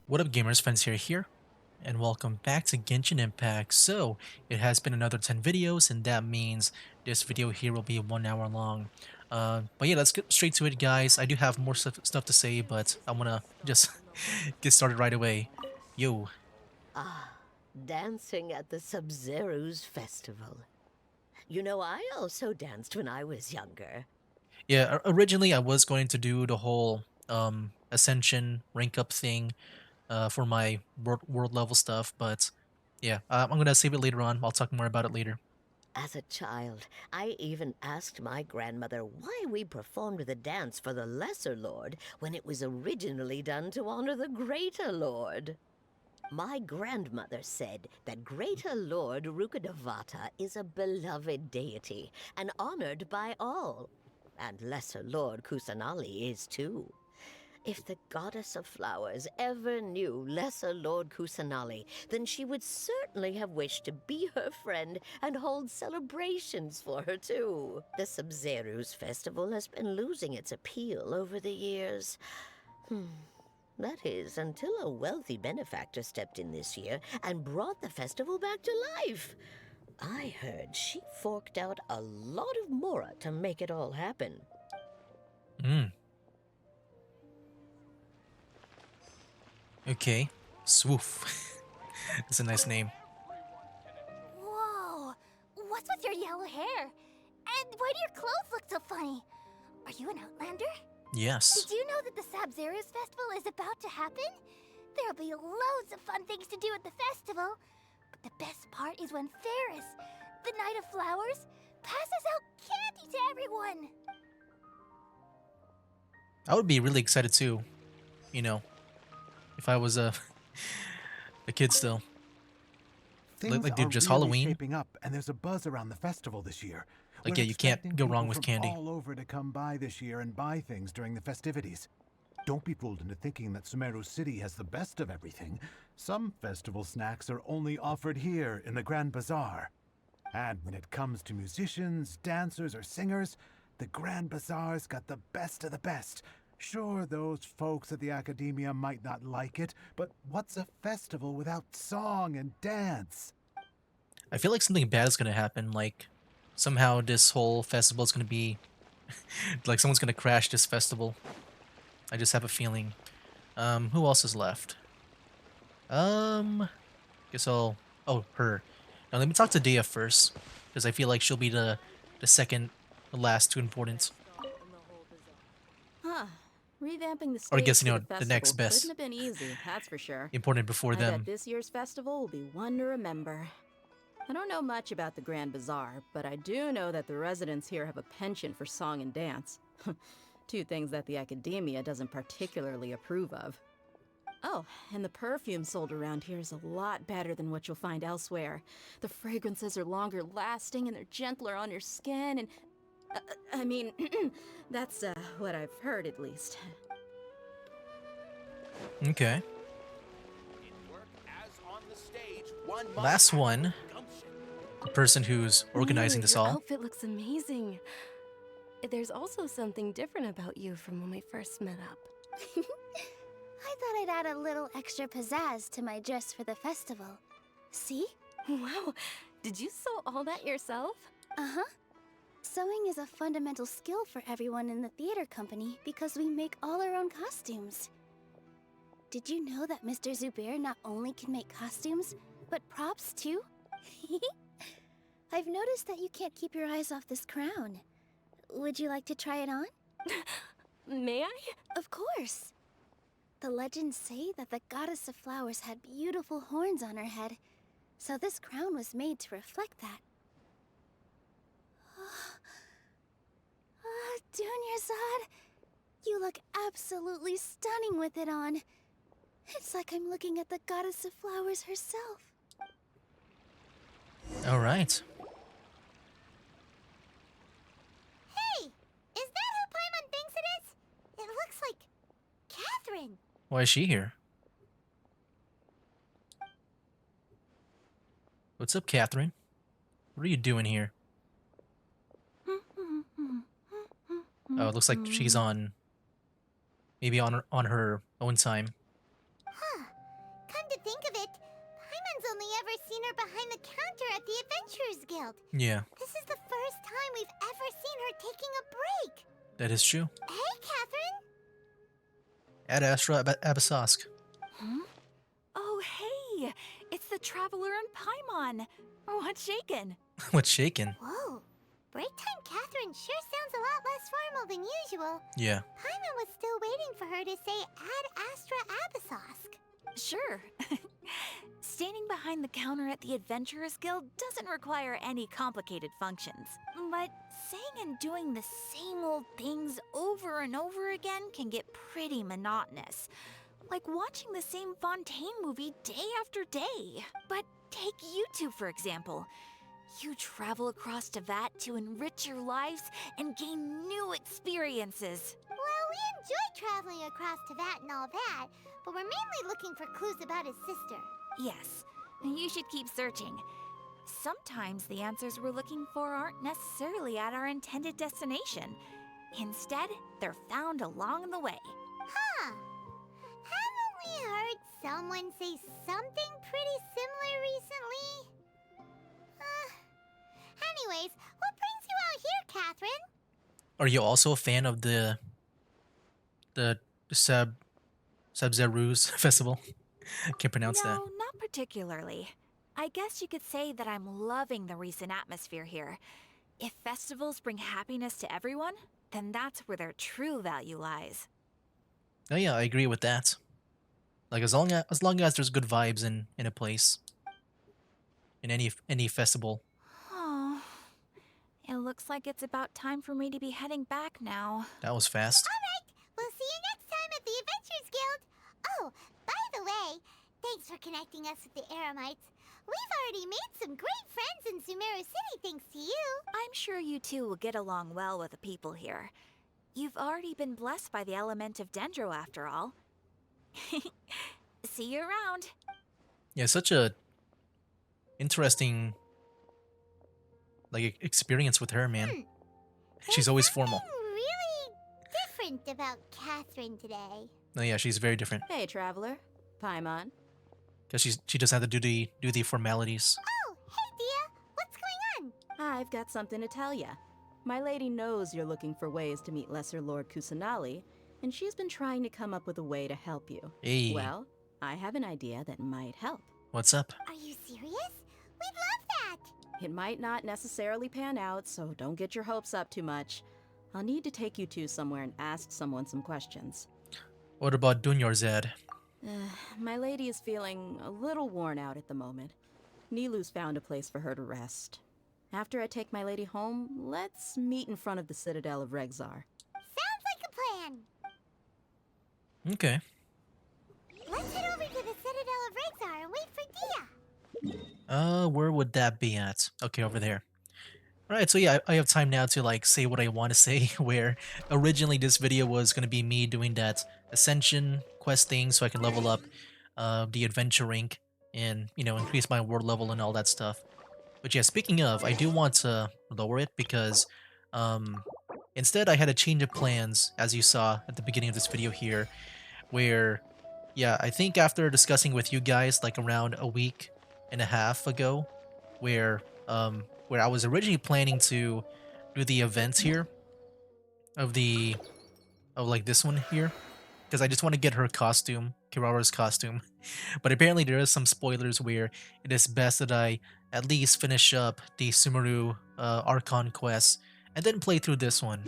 What up, gamers? Friends here, and welcome back to Genshin Impact. So, it has been another 10 videos, and that means this video here will be 1 hour long. But yeah, let's get straight to it, guys. I do have more stuff to say, but I want to just get started right away. Yo. Ah, dancing at the Sub-Zero's festival. You know, I also danced when I was younger. Yeah, originally I was going to do the whole Ascension rank up thing for my world level stuff, but yeah, I'm going to save it later on. I'll talk more about it later. As a child, I even asked my grandmother why we performed the dance for the Lesser Lord when it was originally done to honor the Greater Lord. My grandmother said that Greater Lord Rukkhadevata is a beloved deity and honored by all. And Lesser Lord Kusanali is too. If the goddess of flowers ever knew Lesser Lord Kusanali, then she would certainly have wished to be her friend and hold celebrations for her too. The Sub-Zero's festival has been losing its appeal over the years. That is, until a wealthy benefactor stepped in this year and brought the festival back to life. I heard she forked out a lot of mora to make it all happen. Mm, okay. Swoof. That's a nice name. Whoa! What's with your yellow hair? And why do your clothes look so funny? Are you an Outlander? Yes. Did you know that the Sabzeruz festival is about to happen? There'll be loads of fun things to do at the festival. But the best part is when Ferris, the Knight of Flowers, passes out candy to everyone. I would be really excited too, you know, if I was a kid still. Things Dude, are just really Halloween. shaping up, and there's a buzz around the festival this year. Like, We're yeah, you can't expecting go wrong people with from candy. all over to come by this year and buy things during the festivities. Don't be fooled into thinking that Sumeru City has the best of everything. Some festival snacks are only offered here in the Grand Bazaar. And when it comes to musicians, dancers, or singers, the Grand Bazaar's got the best of the best. Sure, those folks at the Academia might not like it, but what's a festival without song and dance? I feel like something bad is gonna happen. Like, somehow this whole festival is gonna be like someone's gonna crash this festival. I just have a feeling. Who else is left? Um, guess I'll. Oh, her. Now let me talk to Dea first, because I feel like she'll be the second, the last too important, Huh. Revamping the or I stage guess for the the next festival couldn't best have been easy, that's for sure. important before I bet them. this year's festival will be one to remember. I don't know much about the Grand Bazaar, but I do know that the residents here have a penchant for song and dance. Two things that the Academia doesn't particularly approve of. Oh, and the perfume sold around here is a lot better than what you'll find elsewhere. The fragrances are longer lasting and they're gentler on your skin and... I mean, that's what I've heard at least. Okay. As on the stage, one must Last have one, gumption. the person who's organizing Ooh, this your all. outfit looks amazing. There's also something different about you from when we first met up. I thought I'd add a little extra pizzazz to my dress for the festival. See? Wow, did you sew all that yourself? Uh-huh. Sewing is a fundamental skill for everyone in the theater company because we make all our own costumes. Did you know that Mr. Zubair not only can make costumes, but props too? I've noticed that you can't keep your eyes off this crown. Would you like to try it on? May I? Of course. The legends say that the goddess of flowers had beautiful horns on her head, so this crown was made to reflect that. Dunyarzad, you look absolutely stunning with it on. It's like I'm looking at the goddess of flowers herself. All right. Hey, is that who Paimon thinks it is? It looks like Catherine. Why is she here? What's up, Catherine? What are you doing here? Oh, it looks like she's on, maybe on her own time. Huh. think of it, Paimon's only ever seen her behind the counter at the Adventurers Guild. Yeah, This is the first time we've ever seen her taking a break. that is true. Hey, Catherine! Ad Astra Abyssosque. Huh? Oh, hey! It's the Traveler and Paimon! What's shaken? What's shaking? Whoa. Break time Catherine sure sounds a lot less formal than usual. Yeah. Paimon was still waiting for her to say Ad Astra Abyssosque. Sure. Standing behind the counter at the Adventurers Guild doesn't require any complicated functions. But saying and doing the same old things over and over again can get pretty monotonous. Like watching the same Fontaine movie day after day. But take you two, for example. You travel across Teyvat to enrich your lives and gain new experiences. Well, we enjoy traveling across Teyvat and all that, but we're mainly looking for clues about his sister. Yes, you should keep searching. Sometimes the answers we're looking for aren't necessarily at our intended destination. Instead, they're found along the way. Huh. Haven't we heard someone say something pretty similar recently? Anyways, what brings you out here, Catherine? Are you also a fan of the Sub-Zerus festival? Can't pronounce No, that. not particularly. I guess you could say that I'm loving the recent atmosphere here. If festivals bring happiness to everyone, then that's where their true value lies. Oh yeah, I agree with that. Like as long as there's good vibes in a place, in any festival. Oh, it looks like it's about time for me to be heading back now. That was fast. Alright, we'll see you next time at the Adventurers Guild. Oh, by the way, thanks for connecting us with the Eremites. We've already made some great friends in Sumeru City thanks to you. I'm sure you two will get along well with the people here. You've already been blessed by the element of Dendro after all. See you around. Yeah, such a interesting experience with her, man. She's always formal. Something really different about Catherine today. Oh yeah, she's very different Hey, Traveler. Paimon. because she doesn't have to do the formalities. Oh, hey, Dia. What's going on? I've got something to tell ya. My lady knows you're looking for ways to meet Lesser Lord Kusanali, and she's been trying to come up with a way to help you. Hey, Well, I have an idea that might help. what's up? Are you serious? We'd love that. It might not necessarily pan out, so don't get your hopes up too much. I'll need to take you two somewhere and ask someone some questions. What about Dunyarzad? My lady is feeling a little worn out at the moment. Nilu's found a place for her to rest. After I take my lady home, let's meet in front of the Citadel of Regzar. Sounds like a plan. Okay. Let's head over to the Citadel of Regzar and wait for Dia. Where would that be at? Okay, over there. Alright, so yeah, I have time now to like say what I want to say, where originally this video was going to be me doing that Ascension quest thing so I can level up the adventure rank and, you know, increase my world level and all that stuff. But yeah, speaking of, I do want to lower it because instead I had a change of plans, as you saw at the beginning of this video here, where, yeah, I think after discussing with you guys like around a week and a half ago, where I was originally planning to do the events here of like this one here, because I just want to get her costume, Kirara's costume. But apparently there is some spoilers where it is best that I at least finish up the Sumeru Archon quest and then play through this one.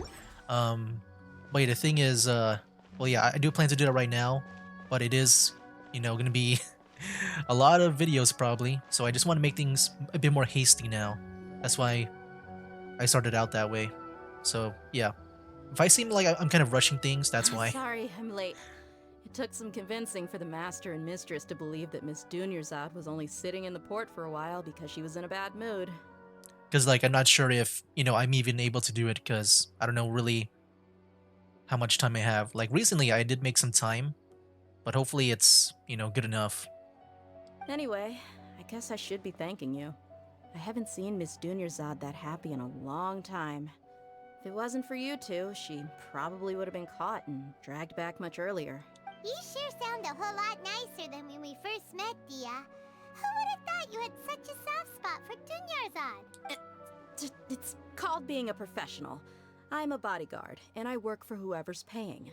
But yeah, the thing is, well yeah, I do plan to do that right now, but it is, you know, gonna be a lot of videos probably, so I just want to make things a bit more hasty now. That's why I started out that way. So yeah, if I seem like I'm kind of rushing things, that's why. Sorry, I'm late. It took some convincing for the Master and Mistress to believe that Miss Dunyarzad was only sitting in the port for a while because she was in a bad mood. Because like I'm not sure if, you know, I'm even able to do it because I don't know really how much time I have. Like recently I did make some time, but hopefully it's, you know, good enough. Anyway, I guess I should be thanking you. I haven't seen Miss Dunyarzad that happy in a long time. If it wasn't for you two, she probably would have been caught and dragged back much earlier. You sure sound a whole lot nicer than when we first just met, Dia. Who would have thought you had such a soft spot for Dunyarzad? It's called being a professional. I'm a bodyguard, and I work for whoever's paying.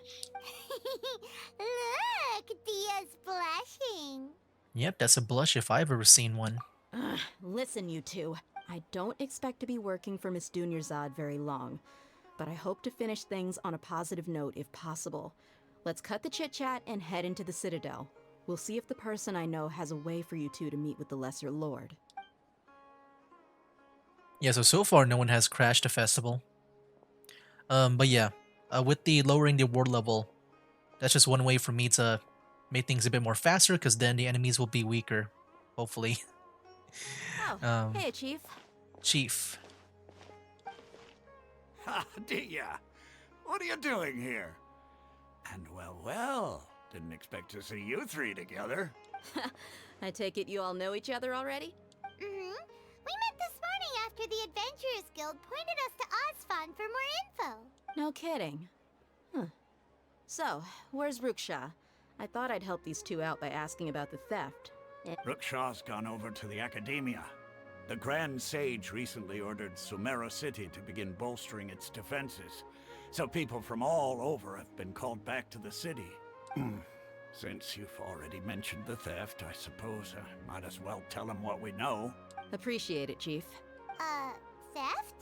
Look, Dia's blushing. Yep, that's a blush if I've ever seen one. Ugh, listen, you two. I don't expect to be working for Miss Dunyarzad very long, but I hope to finish things on a positive note if possible. Let's cut the chit-chat and head into the Citadel. We'll see if the person I know has a way for you two to meet with the Lesser Lord. Yeah, so far no one has crashed a festival. But yeah, with the lowering the award level, that's just one way for me to make things a bit more faster, because then the enemies will be weaker, hopefully. Oh, hey, Chief. Chief. Ha, Dia! What are you doing here? And well, didn't expect to see you three together. I take it you all know each other already? Mm-hmm. We met this morning after the Adventurers Guild pointed us to Osfon for more info. No kidding. Huh. So, where's Ruksha? I thought I'd help these two out by asking about the theft. Rukshaw's gone over to the Academia. The Grand Sage recently ordered Sumeru City to begin bolstering its defenses, so people from all over have been called back to the city. Since you've already mentioned the theft, I suppose I might as well tell them what we know. Appreciate it, Chief. Theft?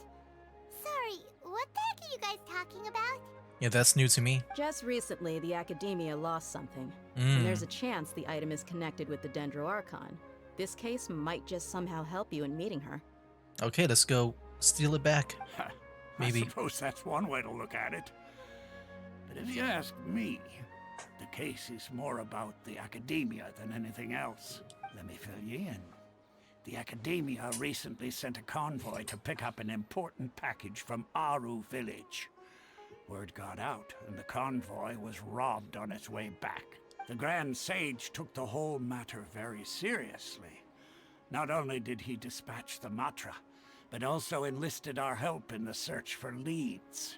Sorry, what the heck are you guys talking about? Yeah, that's new to me. Just recently, the Academia lost something, and there's a chance the item is connected with the Dendro Archon. This case might just somehow help you in meeting her. Okay, let's go steal it back. Maybe. I suppose that's one way to look at it. But if you ask me, the case is more about the Academia than anything else. Let me fill you in. The Academia recently sent a convoy to pick up an important package from Aru village. Word got out, and the convoy was robbed on its way back. The Grand Sage took the whole matter very seriously. Not only did he dispatch the Matra, but also enlisted our help in the search for leads.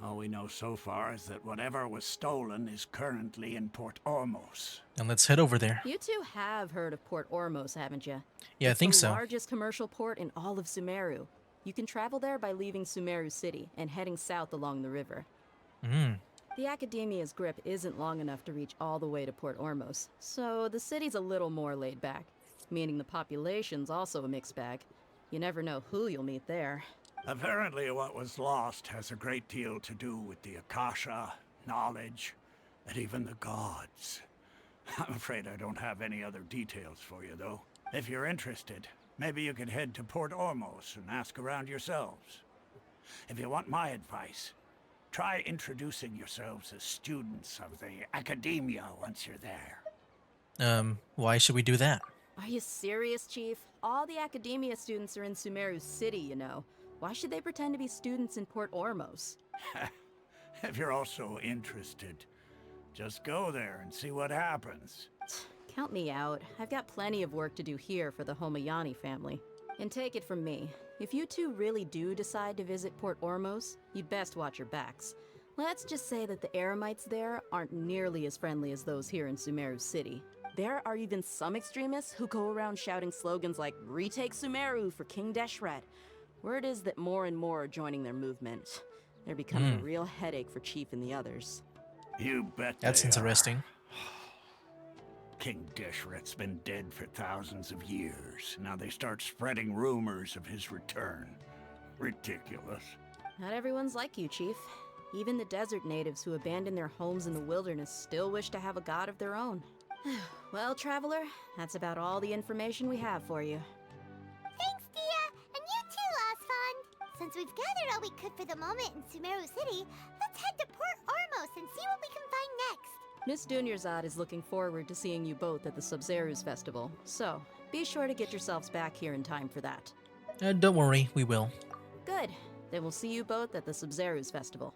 All we know so far is that whatever was stolen is currently in Port Ormos. And let's head over there. You two have heard of Port Ormos, haven't you? Yeah, I think It's the so. largest commercial port in all of Sumeru. You can travel there by leaving Sumeru City and heading south along the river. The Academia's grip isn't long enough to reach all the way to Port Ormos, so the city's a little more laid back, meaning the population's also a mixed bag. You never know who you'll meet there. Apparently what was lost has a great deal to do with the Akasha, knowledge, and even the gods. I'm afraid I don't have any other details for you, though. If you're interested, maybe you could head to Port Ormos and ask around yourselves. If you want my advice, try introducing yourselves as students of the Academia once you're there. Why should we do that? Are you serious, Chief? All the Academia students are in Sumeru City, you know. Why should they pretend to be students in Port Ormos? If you're also interested, just go there and see what happens. Count me out. I've got plenty of work to do here for the Homayani family. And take it from me, if you two really do decide to visit Port Ormos, you'd best watch your backs. Let's just say that the Eremites there aren't nearly as friendly as those here in Sumeru City. There are even some extremists who go around shouting slogans like, "Retake Sumeru for King Deshret." Word is that more and more are joining their movement. They're becoming a real headache for Chief and the others. You bet That's they interesting. are. King Deshret's been dead for thousands of years. Now they start spreading rumors of his return. Ridiculous. Not everyone's like you, Chief. Even the desert natives who abandon their homes in the wilderness still wish to have a god of their own. Well, Traveler, that's about all the information we have for you. Thanks, Dia, and you too, Osfond. Since we've gathered all we could for the moment in Sumeru City, let's head to Port Ormos and see what we can find next. Miss Dunyarzad is looking forward to seeing you both at the Sub-Zerus Festival, so be sure to get yourselves back here in time for that. Don't worry, we will. Good. Then we'll see you both at the Sub-Zerus Festival.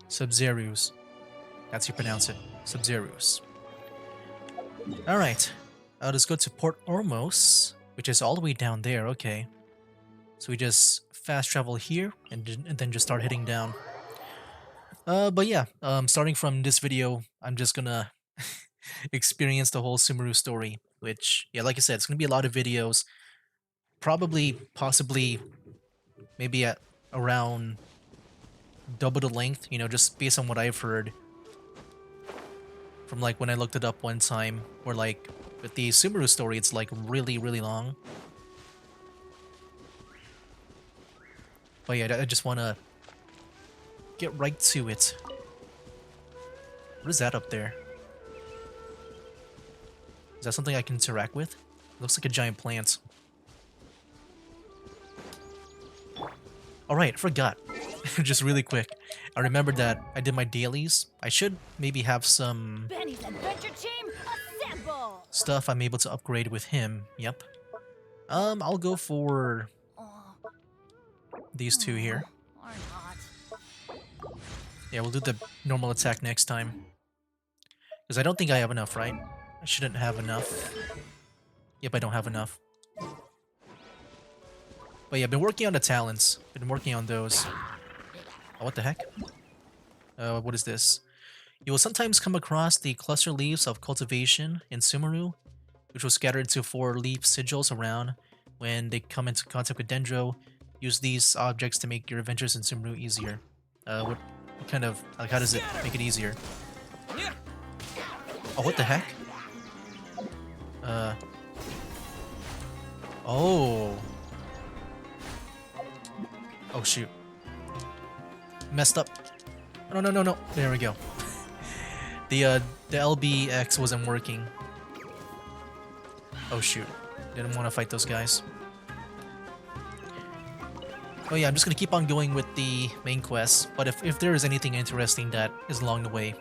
Sub-Zerus. That's how you pronounce it. Sub-Zerus. Alright. Let's go to Port Ormos, which is all the way down there, okay. So we just fast travel here, and then just start heading down. But yeah, starting from this video, I'm just gonna experience the whole Sumeru story. which, yeah, like I said, it's gonna be a lot of videos. Probably, possibly, maybe at around double the length, you know, just based on what I've heard from like when I looked it up one time, where like with the Subaru story, it's like really, really long. But yeah, I just want to get right to it. What is that up there? Is that something I can interact with? Looks like a giant plant. Alright, I forgot. Just really quick. I remembered that I did my dailies. I should maybe have some Benny's adventure team, assemble! stuff I'm able to upgrade with him. Yep. I'll go for these two here. Or not. Yeah, we'll do the normal attack next time. Because I don't think I have enough, right? I shouldn't have enough. Yep, I don't have enough. But yeah, I've been working on the talents. Been working on those. Oh, what the heck? What is this? You will sometimes come across the cluster leaves of cultivation in Sumeru, which will scatter into 4 leaf sigils around. When they come into contact with Dendro, use these objects to make your adventures in Sumeru easier. What kind of, like, how does it make it easier? Oh, what the heck? Oh. Oh, shoot. Messed up. No, no, no, no. There we go. The LBX wasn't working. Oh, shoot. Didn't want to fight those guys. Oh yeah, I'm just gonna keep on going with the main quest, but if there is anything interesting that is along the way,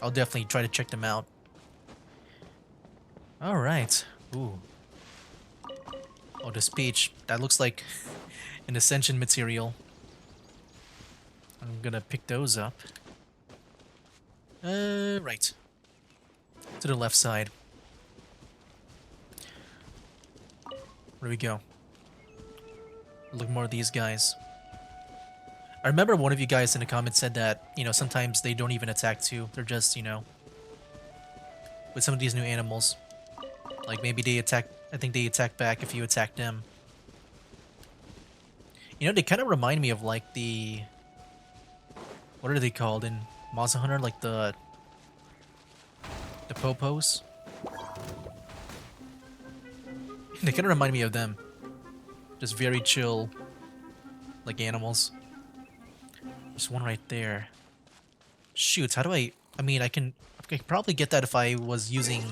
I'll definitely try to check them out. Alright. Ooh. Oh, the speech. That looks like an Ascension material. I'm gonna pick those up. Right. To the left side. Where do we go? Look more at these guys. I remember one of you guys in the comments said that, you know, sometimes they don't even attack too. They're just, you know, with some of these new animals. Like maybe they attack, I think they attack back if you attack them. You know, they kind of remind me of like the, what are they called in Monster Hunter? Like the Popos? They kind of remind me of them. Just very chill, like animals. There's one right there. Shoot, how do I mean, I could probably get that if I was using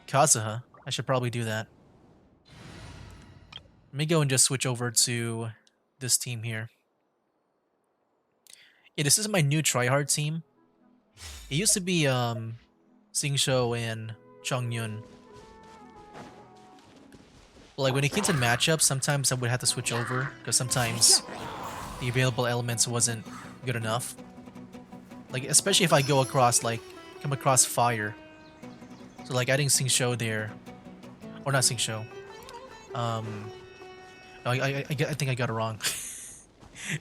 Kazuha. I should probably do that. Let me go and just switch over to this team here. Yeah, this is my new tryhard team. It used to be Xingqiu and Chongyun. Like when it came to matchups, sometimes I would have to switch over because sometimes the available elements wasn't good enough. Like especially if I go across come across fire. So like adding Xingqiu there, or not Xingqiu. No, I think I got it wrong.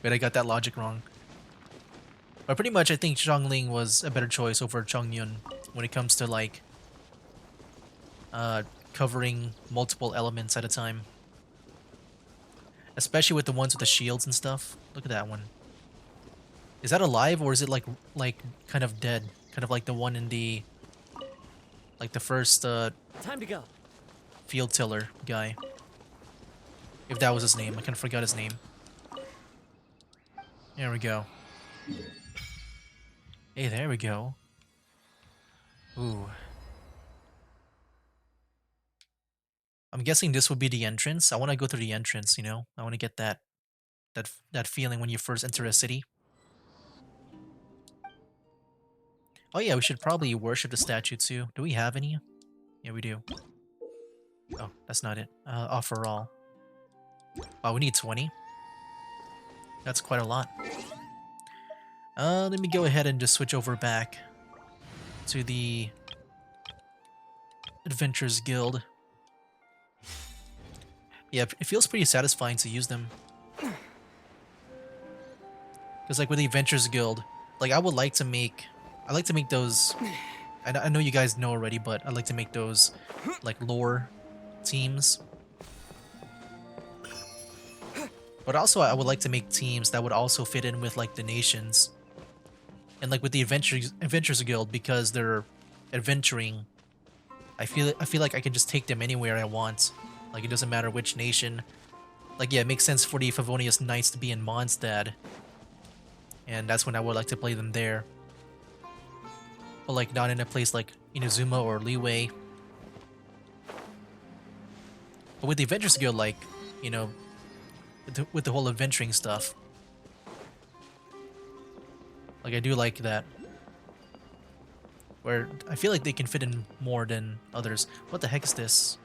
But I got that logic wrong. But pretty much I think Zhongling was a better choice over Chongyun when it comes to like covering multiple elements at a time. Especially with the ones with the shields and stuff. Look at that one. Is that alive or is it like kind of dead? Kind of like the one in the first Time to go. field tiller guy. If that was his name. I kind of forgot his name. There we go. Hey, there we go. Ooh. I'm guessing this would be the entrance. I want to go through the entrance, you know? I want to get that feeling when you first enter a city. Oh yeah, we should probably worship the statue too. Do we have any? Yeah, we do. Oh, that's not it. Offer all. Oh, we need 20. That's quite a lot. Let me go ahead and just switch over back to the Adventurers Guild. Yeah, it feels pretty satisfying to use them. Because like with the Adventurers Guild, like I like to make those I know you guys know already, but I'd like to make those like lore teams. But also I would like to make teams that would also fit in with like the nations. And like with the Adventurers Guild, because they're adventuring, I feel like I can just take them anywhere I want. Like it doesn't matter which nation. Like yeah, it makes sense for the Favonius Knights to be in Mondstadt. And that's when I would like to play them there. But like not in a place like Inazuma or Liyue. But with the Adventurers Guild, like, you know, with the whole adventuring stuff. Like I do like that. Where I feel like they can fit in more than others. What the heck is this?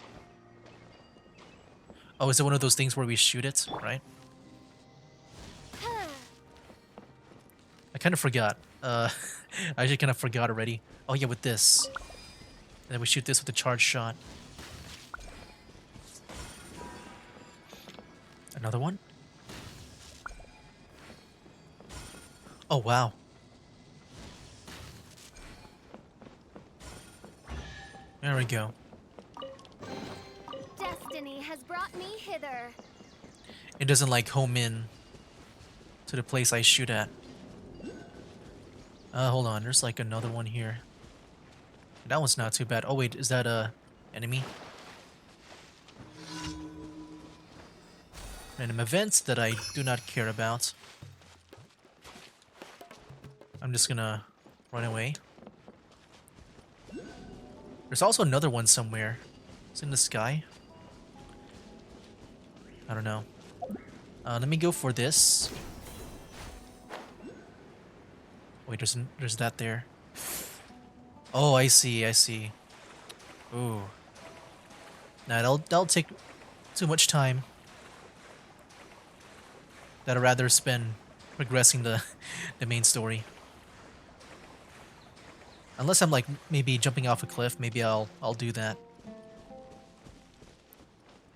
Oh, is it one of those things where we shoot it, right? I kind of forgot. I actually kind of forgot already. Oh yeah, with this. And then we shoot this with the charge shot. Another one? Oh wow. There we go. Destiny has brought me hither. It doesn't like home in to the place I shoot at. Hold on. There's like another one here. That one's not too bad. Oh wait, is that a enemy? Random events that I do not care about. I'm just gonna run away. There's also another one somewhere. It's in the sky. I don't know. Let me go for this. Wait, there's that there. Oh, I see, I see. Ooh. Nah, that'll take too much time. That I'd rather spend progressing the the main story. Unless I'm like maybe jumping off a cliff, maybe I'll do that.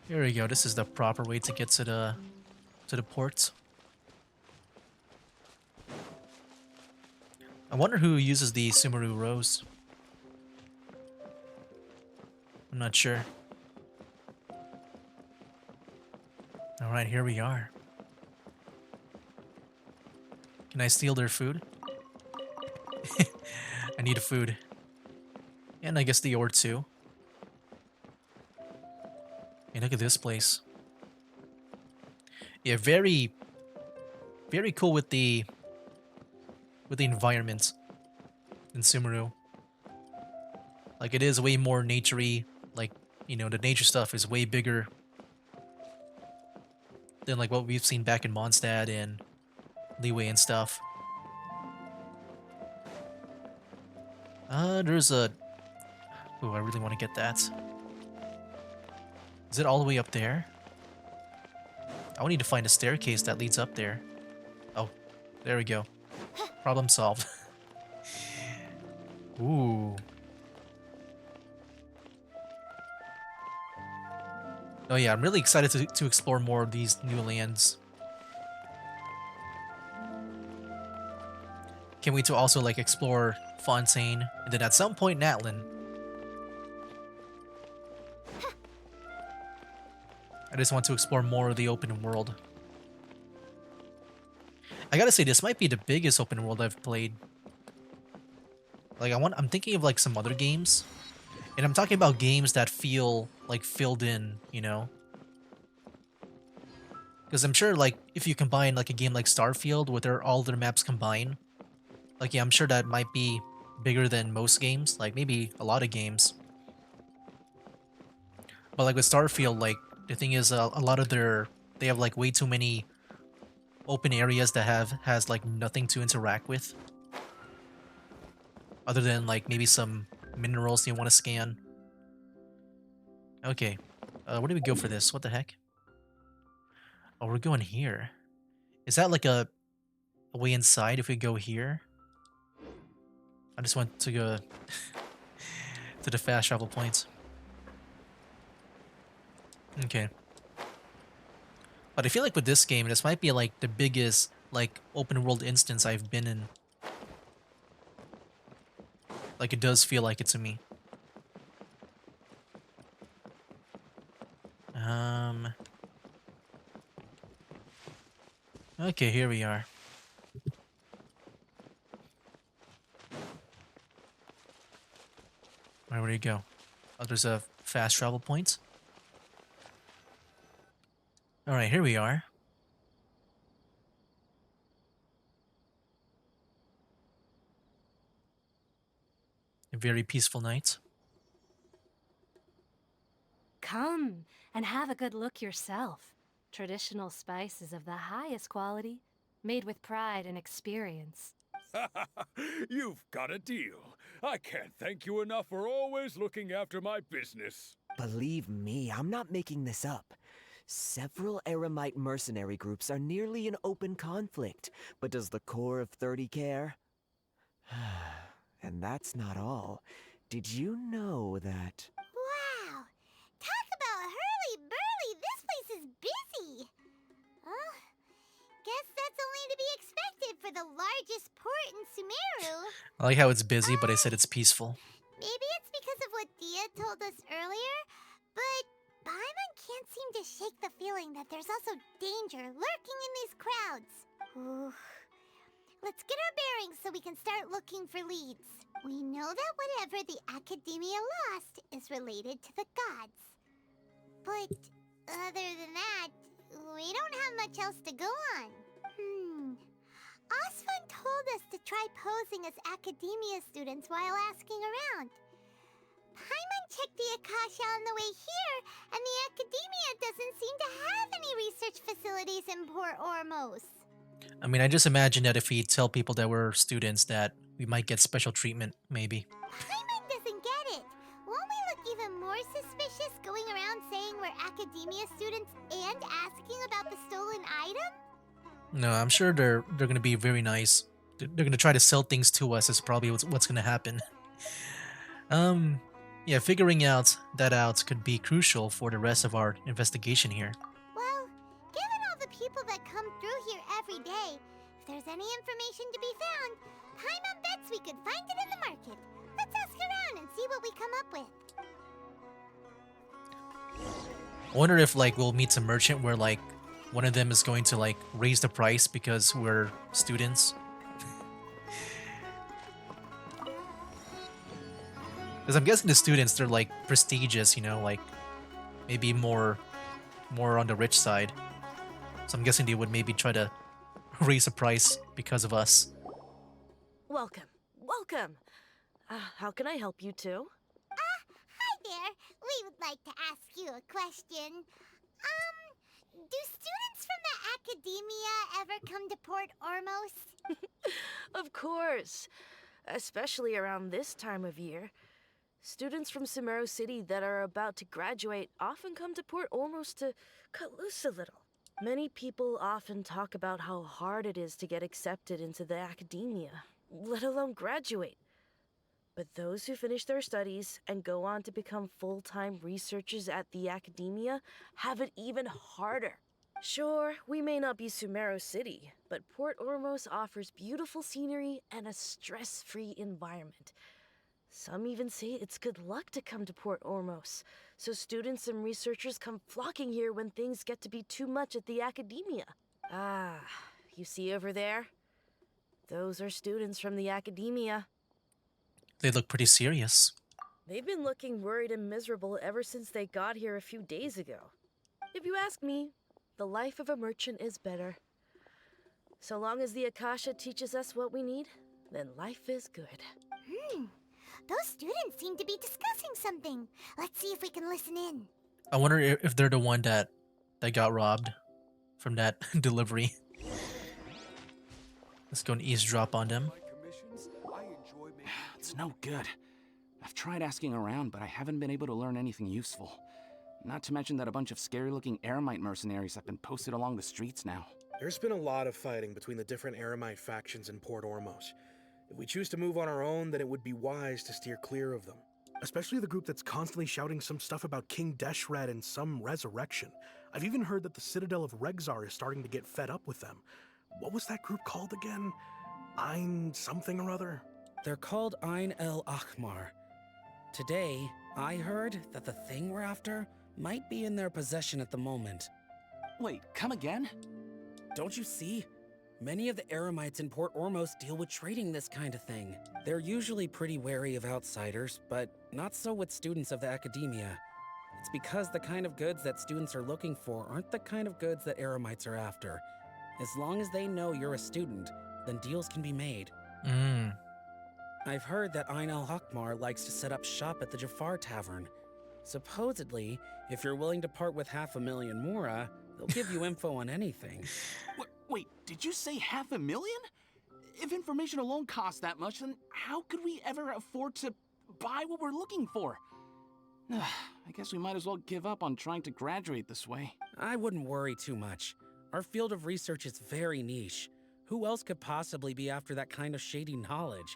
Here we go. This is the proper way to get to the port. I wonder who uses the Sumeru Rose. I'm not sure. Alright, here we are. Can I steal their food? I need a food. And I guess the ore too. Hey, look at this place. Yeah, very cool with the environment in Sumeru. Like it is way more naturey. Like, you know, the nature stuff is way bigger than like what we've seen back in Mondstadt and Liyue and stuff. There's a... Ooh, I really want to get that. Is it all the way up there? I would need to find a staircase that leads up there. Oh, there we go. Problem solved. Ooh. Oh yeah, I'm really excited to explore more of these new lands. Can't wait to also like explore Fontaine, and then at some point Natlin. I just want to explore more of the open world. I gotta say, this might be the biggest open world I've played. Like I'm thinking of like some other games. And I'm talking about games that feel like filled in, you know? Because I'm sure like if you combine like a game like Starfield with all their maps combined, like yeah, I'm sure that might be bigger than most games, like maybe a lot of games. But like with Starfield, like the thing is a lot of they have like way too many open areas that has like nothing to interact with. Other than like maybe some minerals you want to scan. Okay. Where do we go for this? What the heck? Oh, we're going here. Is that like a way inside if we go here? I just want to go to the fast travel points. Okay. But I feel like with this game, this might be like the biggest like open world instance I've been in. Like, it does feel like it to me. Okay, here we are. Where would you go? Oh, there's a fast travel point. Alright, here we are. A very peaceful night. Come and have a good look yourself. Traditional spices of the highest quality, made with pride and experience. You've got a deal. I can't thank you enough for always looking after my business. Believe me, I'm not making this up. Several Eremite mercenary groups are nearly in open conflict, but does the core of 30 care? And that's not all. Did you know that... Wow! Talk about hurly-burly! This place is busy! Guess that's only to be expected for the largest port in Sumeru. I like how it's busy, but I said it's peaceful. Maybe it's because of what Dia told us earlier, but Paimon can't seem to shake the feeling that there's also danger lurking in these crowds. Ooh. Let's get our bearings so we can start looking for leads. We know that whatever the Academia lost is related to the gods. But other than that, we don't have much else to go on. Osvan told us to try posing as Academia students while asking around. Paimon checked the Akasha on the way here, and the Academia doesn't seem to have any research facilities in Port Ormos. I mean, I just imagine that if we tell people that we're students, that we might get special treatment, maybe. Paimon doesn't get it. Won't we look even more suspicious going around saying we're Academia students and asking about the stolen item? No, I'm sure they're gonna be very nice. They're gonna try to sell things to us. Is probably what's gonna happen. Yeah, figuring that out could be crucial for the rest of our investigation here. Well, given all the people that come through here every day, if there's any information to be found, Paimon bets we could find it in the market. Let's ask around and see what we come up with. I wonder if like we'll meet some merchant where like one of them is going to like raise the price because we're students. Because I'm guessing the students, they're like prestigious, you know, like maybe more on the rich side. So I'm guessing they would maybe try to raise the price because of us. Welcome. Welcome. How can I help you too? Hi there. We would like to ask you a question. Do students from the Academia ever come to Port Ormos? Of course. Especially around this time of year. Students from Sumeru City that are about to graduate often come to Port Ormos to cut loose a little. Many people often talk about how hard it is to get accepted into the Academia, let alone graduate. But those who finish their studies and go on to become full-time researchers at the Academia have it even harder. Sure, we may not be Sumeru City, but Port Ormos offers beautiful scenery and a stress-free environment. Some even say it's good luck to come to Port Ormos, so students and researchers come flocking here when things get to be too much at the Academia. Ah, you see over there? Those are students from the Academia. They look pretty serious. They've been looking worried and miserable ever since they got here a few days ago. If you ask me, the life of a merchant is better. So long as the Akasha teaches us what we need, then life is good. Those students seem to be discussing something. Let's see if we can listen in. I wonder if they're the one that got robbed from that delivery. Let's go and eavesdrop on them. It's no good. I've tried asking around, but I haven't been able to learn anything useful. Not to mention that a bunch of scary-looking Eremite mercenaries have been posted along the streets now. There's been a lot of fighting between the different Eremite factions in Port Ormos. If we choose to move on our own, then it would be wise to steer clear of them. Especially the group that's constantly shouting some stuff about King Deshret and some resurrection. I've even heard that the Citadel of Regzar is starting to get fed up with them. What was that group called again? Ein something or other? They're called Ain el Ahmar. Today, I heard that the thing we're after might be in their possession at the moment. Wait, come again? Don't you see? Many of the Eremites in Port Ormos deal with trading this kind of thing. They're usually pretty wary of outsiders, but not so with students of the academia. It's because the kind of goods that students are looking for aren't the kind of goods that Eremites are after. As long as they know you're a student, then deals can be made. I've heard that Ain al-Hakmar likes to set up shop at the Jafar Tavern. Supposedly, if you're willing to part with 500,000 mora, they'll give you info on anything. Wait, did you say 500,000? If information alone costs that much, then how could we ever afford to buy what we're looking for? I guess we might as well give up on trying to graduate this way. I wouldn't worry too much. Our field of research is very niche. Who else could possibly be after that kind of shady knowledge?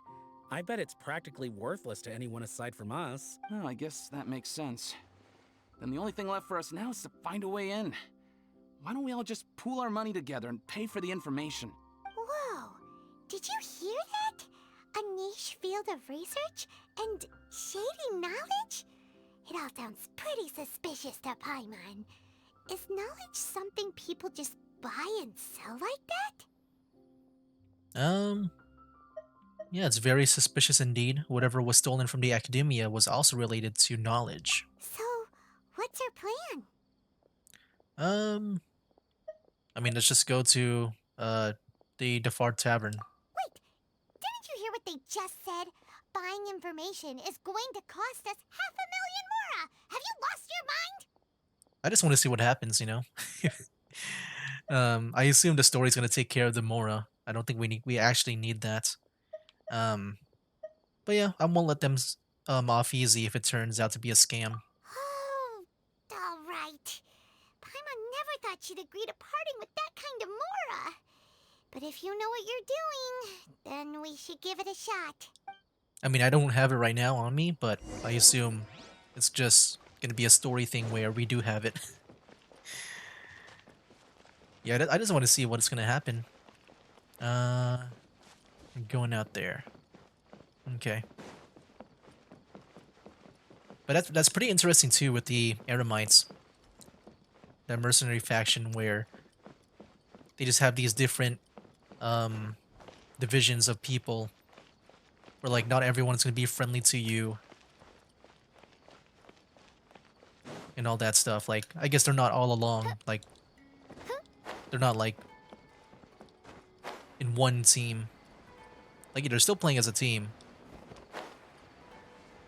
I bet it's practically worthless to anyone aside from us. Well, I guess that makes sense. Then the only thing left for us now is to find a way in. Why don't we all just pool our money together and pay for the information? Whoa! Did you hear that? A niche field of research? And shady knowledge? It all sounds pretty suspicious to Paimon. Is knowledge something people just buy and sell like that? Yeah, it's very suspicious indeed. Whatever was stolen from the academia was also related to knowledge. So, what's your plan? I mean, let's just go to the Jafar Tavern. Wait, didn't you hear what they just said? Buying information is going to cost us 500,000 mora! Have you lost your mind? I just want to see what happens, you know. I assume the story's gonna take care of the Mora. I don't think we actually need that. But yeah, I won't let them off easy if it turns out to be a scam. Oh, alright. Paimon never thought she'd agree to parting with that kind of mora. But if you know what you're doing, then we should give it a shot. I mean, I don't have it right now on me, but I assume it's just gonna be a story thing where we do have it. Yeah, I just want to see what's gonna happen. I'm going out there. Okay. But that's pretty interesting too with the Eremites. That mercenary faction where they just have these different divisions of people. Where like not everyone's gonna be friendly to you. And all that stuff. Like, I guess they're not all along. Like, they're not like in one team. Like, they're still playing as a team.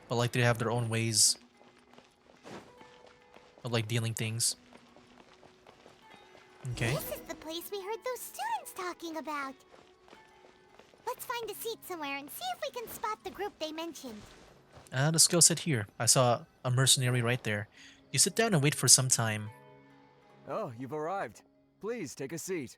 But like, they have their own ways of like dealing things. Okay. This is the place we heard those students talking about. Let's find a seat somewhere and see if we can spot the group they mentioned. Let's go sit here. I saw a mercenary right there. You sit down and wait for some time. Oh, you've arrived. Please take a seat.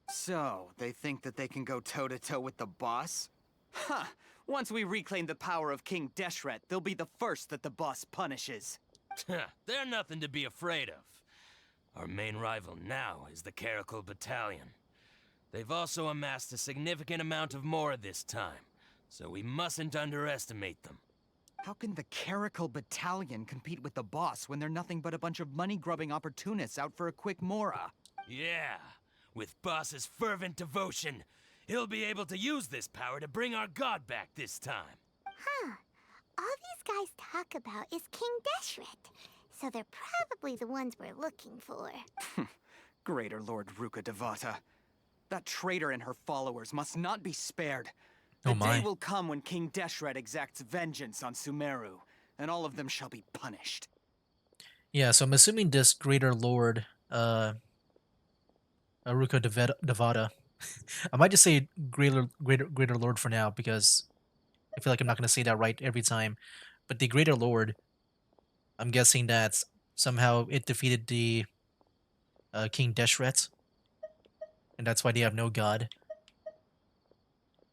So, they think that they can go toe-to-toe with the boss? Huh! Once we reclaim the power of King Deshret, they'll be the first that the boss punishes. They're nothing to be afraid of. Our main rival now is the Caracal Battalion. They've also amassed a significant amount of Mora this time, so we mustn't underestimate them. How can the Caracal Battalion compete with the boss when they're nothing but a bunch of money-grubbing opportunists out for a quick Mora? Yeah, with boss's fervent devotion, he'll be able to use this power to bring our god back this time. Huh. All these guys talk about is King Deshret, so they're probably the ones we're looking for. Greater Lord Ruka Devata. That traitor and her followers must not be spared. The day will come when King Deshret exacts vengeance on Sumeru, and all of them shall be punished. Yeah, so I'm assuming this Greater Lord, Aruka Devata. I might just say Greater Lord for now, because I feel like I'm not going to say that right every time. But the Greater Lord, I'm guessing that somehow it defeated the King Deshret, and that's why they have no god.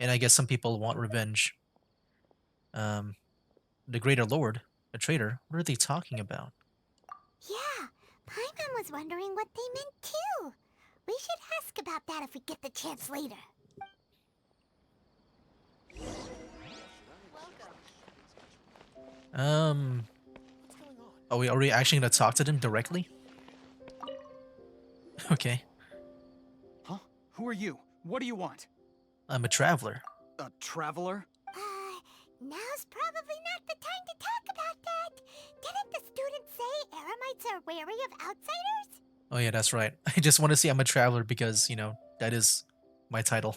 And I guess some people want revenge. The Greater Lord, a traitor, what are they talking about? Yeah, Paimon was wondering what they meant too. We should ask about that if we get the chance later. Are we actually gonna talk to them directly? Okay. Huh? Who are you? What do you want? I'm a traveler. A traveler? Now's probably not the time to talk about that. Didn't the students say Eremites are wary of outsiders? Oh yeah, that's right. I just want to say I'm a traveler because, you know, that is my title.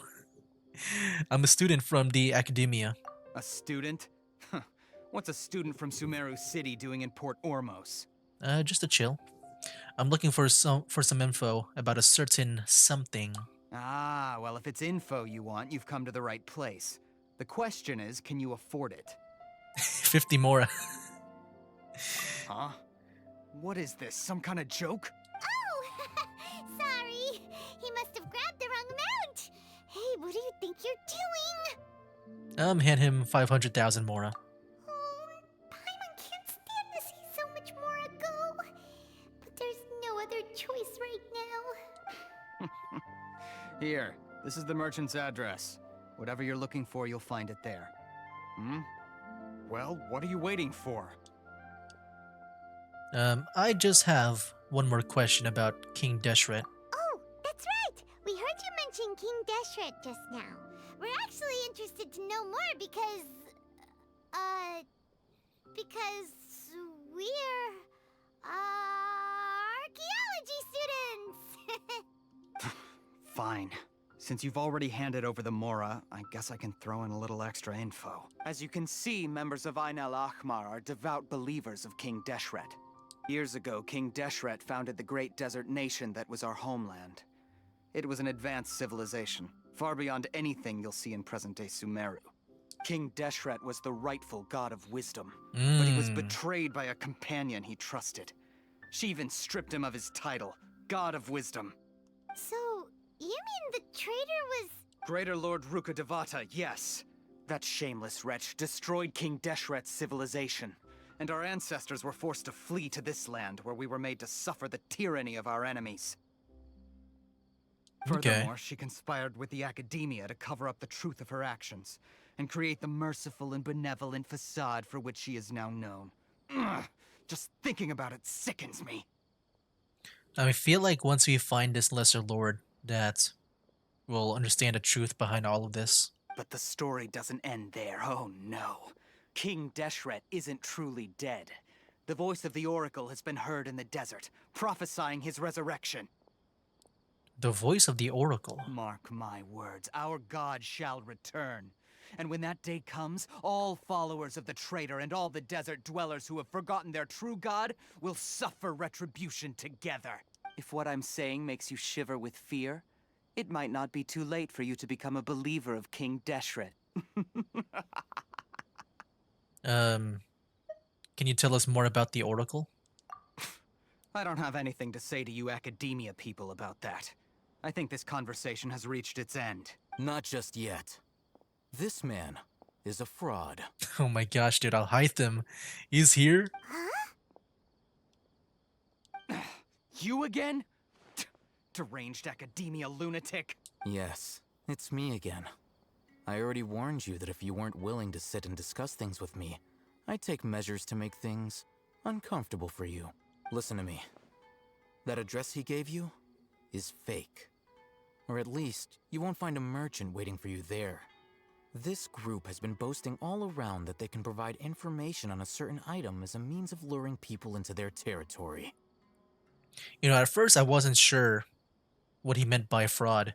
I'm a student from the academia. A student? What's a student from Sumeru City doing in Port Ormos? Just to chill. I'm looking for some info about a certain something. Ah, well, if it's info you want, you've come to the right place. The question is, can you afford it? 50 more. Huh? What is this? Some kind of joke? Oh, sorry. He must have grabbed the wrong amount. Hey, what do you think you're doing? Hand him 500,000 Mora. Oh, Paimon can't stand to see so much Mora go. But there's no other choice right now. Here, this is the merchant's address. Whatever you're looking for, you'll find it there. Hmm? Well, what are you waiting for? I just have one more question about King Deshret. Oh, that's right. We heard you mention King Deshret just now. We're actually interested to know more because we're archaeology students. Fine. Since you've already handed over the Mora, I guess I can throw in a little extra info. As you can see, members of Ain al-Ahmar are devout believers of King Deshret. Years ago, King Deshret founded the great desert nation that was our homeland. It was an advanced civilization, far beyond anything you'll see in present-day Sumeru. King Deshret was the rightful god of wisdom, but he was betrayed by a companion he trusted. She even stripped him of his title, God of Wisdom. So, you mean the traitor was... Greater Lord Ruka Devata, yes. That shameless wretch destroyed King Deshret's civilization, and our ancestors were forced to flee to this land where we were made to suffer the tyranny of our enemies. Furthermore, she conspired with the academia to cover up the truth of her actions, and create the merciful and benevolent facade for which she is now known. Ugh, just thinking about it sickens me. I feel like once we find this Lesser Lord, that we'll understand the truth behind all of this. But the story doesn't end there, oh no. King Deshret isn't truly dead. The voice of the Oracle has been heard in the desert, prophesying his resurrection. The voice of the Oracle? Mark my words, our god shall return. And when that day comes, all followers of the traitor and all the desert dwellers who have forgotten their true god will suffer retribution together. If what I'm saying makes you shiver with fear, it might not be too late for you to become a believer of King Deshret. Can you tell us more about the Oracle? I don't have anything to say to you academia people about that. I think this conversation has reached its end. Not just yet. This man is a fraud. Oh my gosh, dude, Alhaitham. He's here? You again? Deranged academia lunatic. Yes, it's me again. I already warned you that if you weren't willing to sit and discuss things with me, I'd take measures to make things uncomfortable for you. Listen to me. That address he gave you is fake. Or at least, you won't find a merchant waiting for you there. This group has been boasting all around that they can provide information on a certain item as a means of luring people into their territory. You know, at first I wasn't sure what he meant by fraud.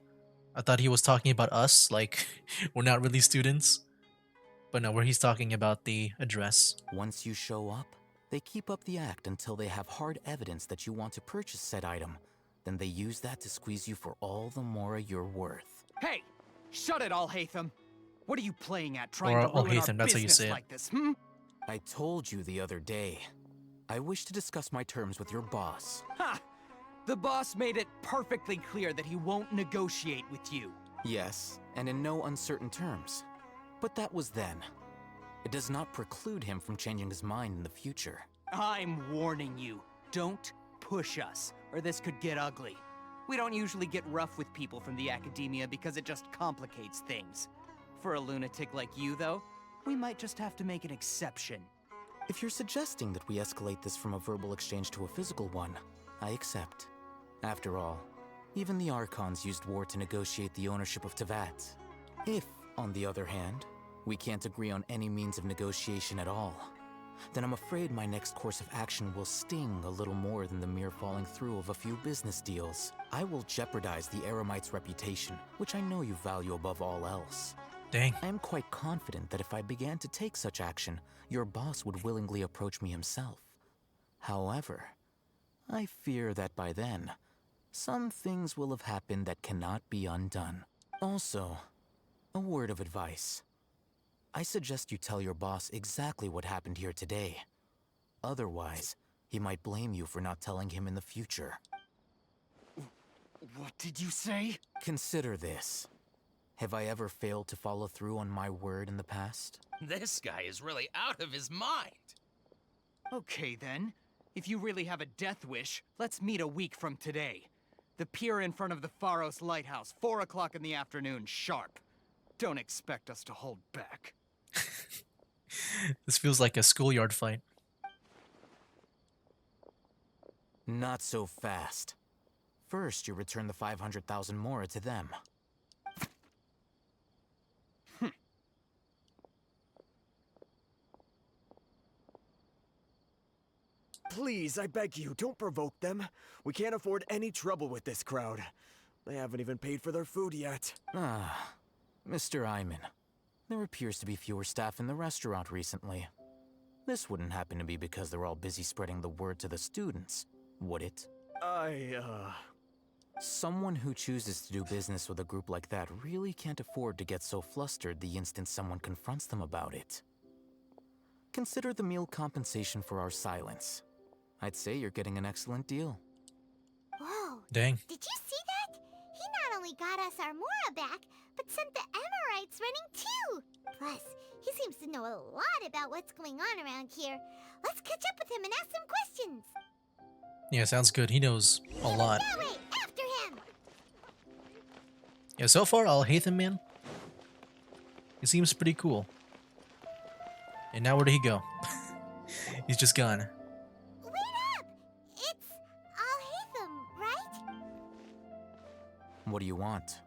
I thought he was talking about us, like we're not really students. But no, where he's talking about the address. Once you show up, they keep up the act until they have hard evidence that you want to purchase said item. Then they use that to squeeze you for all the Mora you're worth. Hey! Shut it, Alhaitham! What are you playing at, trying to ruin Alhaitham, our that's how you business say it. like this, hmm? I told you the other day. I wish to discuss my terms with your boss. Ha! The boss made it perfectly clear that he won't negotiate with you. Yes, and in no uncertain terms. But that was then. It does not preclude him from changing his mind in the future. I'm warning you. Don't push us, or this could get ugly. We don't usually get rough with people from the academia because it just complicates things. For a lunatic like you, though, we might just have to make an exception. If you're suggesting that we escalate this from a verbal exchange to a physical one, I accept. After all, even the Archons used war to negotiate the ownership of Teyvat. If, on the other hand, we can't agree on any means of negotiation at all, then I'm afraid my next course of action will sting a little more than the mere falling through of a few business deals. I will jeopardize the Eremite's reputation, which I know you value above all else. Dang. I am quite confident that if I began to take such action, your boss would willingly approach me himself. However, I fear that by then, some things will have happened that cannot be undone. Also, a word of advice. I suggest you tell your boss exactly what happened here today. Otherwise, he might blame you for not telling him in the future. What did you say? Consider this. Have I ever failed to follow through on my word in the past? This guy is really out of his mind. Okay then. If you really have a death wish, let's meet a week from today. The pier in front of the Pharos Lighthouse, 4 o'clock in the afternoon, sharp. Don't expect us to hold back. This feels like a schoolyard fight. Not so fast. First, you return the 500,000 mora to them. Please, I beg you, don't provoke them. We can't afford any trouble with this crowd. They haven't even paid for their food yet. Ah, Mr. Iman. There appears to be fewer staff in the restaurant recently. This wouldn't happen to be because they're all busy spreading the word to the students, would it? Someone who chooses to do business with a group like that really can't afford to get so flustered the instant someone confronts them about it. Consider the meal compensation for our silence. I'd say you're getting an excellent deal. Whoa. Dang. Did you see that? He not only got us our Mora back, but sent the Emirites running too. Plus, he seems to know a lot about what's going on around here. Let's catch up with him and ask some questions. Yeah, sounds good. He knows a lot. That way, after him. Yeah, so far, Alhaitham, man, he seems pretty cool. And now where did he go? He's just gone. Wait up! It's Alhaitham, right? What do you want?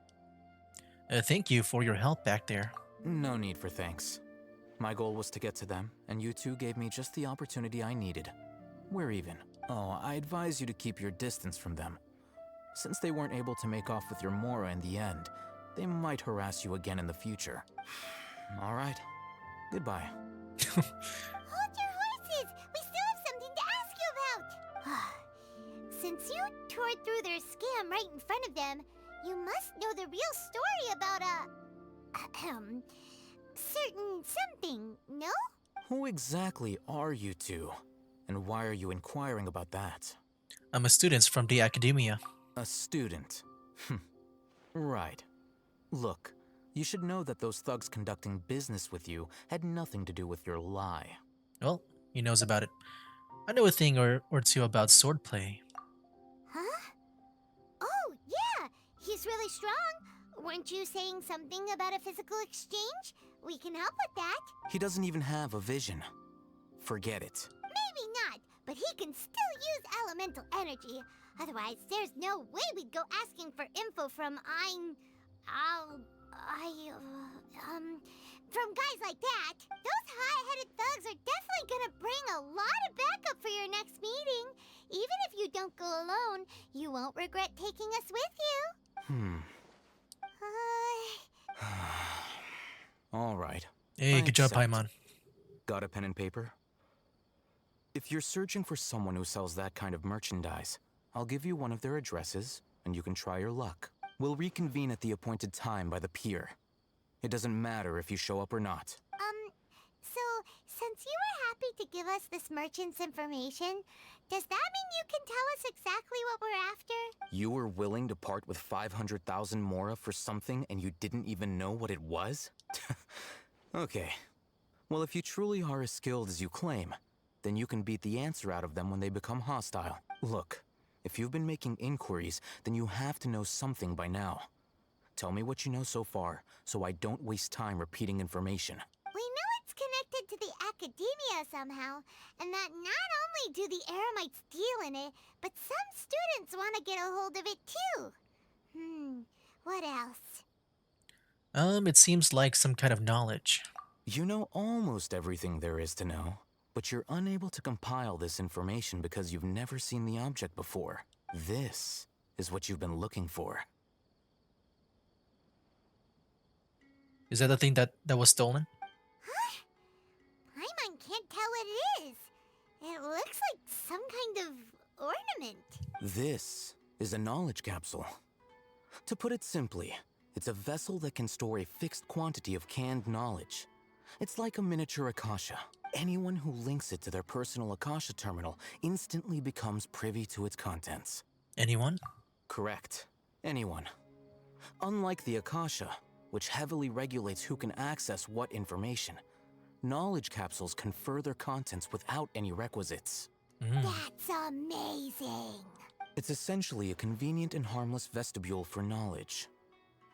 Thank you for your help back there. No need for thanks. My goal was to get to them, and you two gave me just the opportunity I needed. We're even. Oh, I advise you to keep your distance from them. Since they weren't able to make off with your Mora in the end, they might harass you again in the future. All right. Goodbye. Hold your horses! We still have something to ask you about! Since you tore through their scam right in front of them, you must know the real story about certain something, no? Who exactly are you two? And why are you inquiring about that? I'm a student from the academia. A student? Right. Look, you should know that those thugs conducting business with you had nothing to do with your lie. Well, he knows about it. I know a thing or two about swordplay. Huh? Oh, yeah! He's really strong. Weren't you saying something about a physical exchange? We can help with that. He doesn't even have a vision. Forget it. Maybe not, but he can still use elemental energy. Otherwise, there's no way we'd go asking for info from from guys like that. Those high-headed thugs are definitely gonna bring a lot of backup for your next meeting. Even if you don't go alone, you won't regret taking us with you. All right. Hey, I good job, accept. Paimon. Got a pen and paper? If you're searching for someone who sells that kind of merchandise, I'll give you one of their addresses, and you can try your luck. We'll reconvene at the appointed time by the pier. It doesn't matter if you show up or not. So, since you were happy to give us this merchant's information, does that mean you can tell us exactly what we're after? You were willing to part with 500,000 mora for something and you didn't even know what it was? Okay. Well, if you truly are as skilled as you claim, then you can beat the answer out of them when they become hostile. Look, if you've been making inquiries, then you have to know something by now. Tell me what you know so far, so I don't waste time repeating information. We know it's connected to the academia somehow, and that not only do the Eremites deal in it, but some students want to get a hold of it too. What else? It seems like some kind of knowledge. You know almost everything there is to know, but you're unable to compile this information because you've never seen the object before. This is what you've been looking for. Is that the thing that was stolen? Paimon can't tell what it is. It looks like some kind of ornament. This is a knowledge capsule. To put it simply, it's a vessel that can store a fixed quantity of canned knowledge. It's like a miniature Akasha. Anyone who links it to their personal Akasha terminal instantly becomes privy to its contents. Anyone? Correct. Anyone. Unlike the Akasha, which heavily regulates who can access what information, knowledge capsules confer their contents without any requisites. That's amazing. It's essentially a convenient and harmless vestibule for knowledge.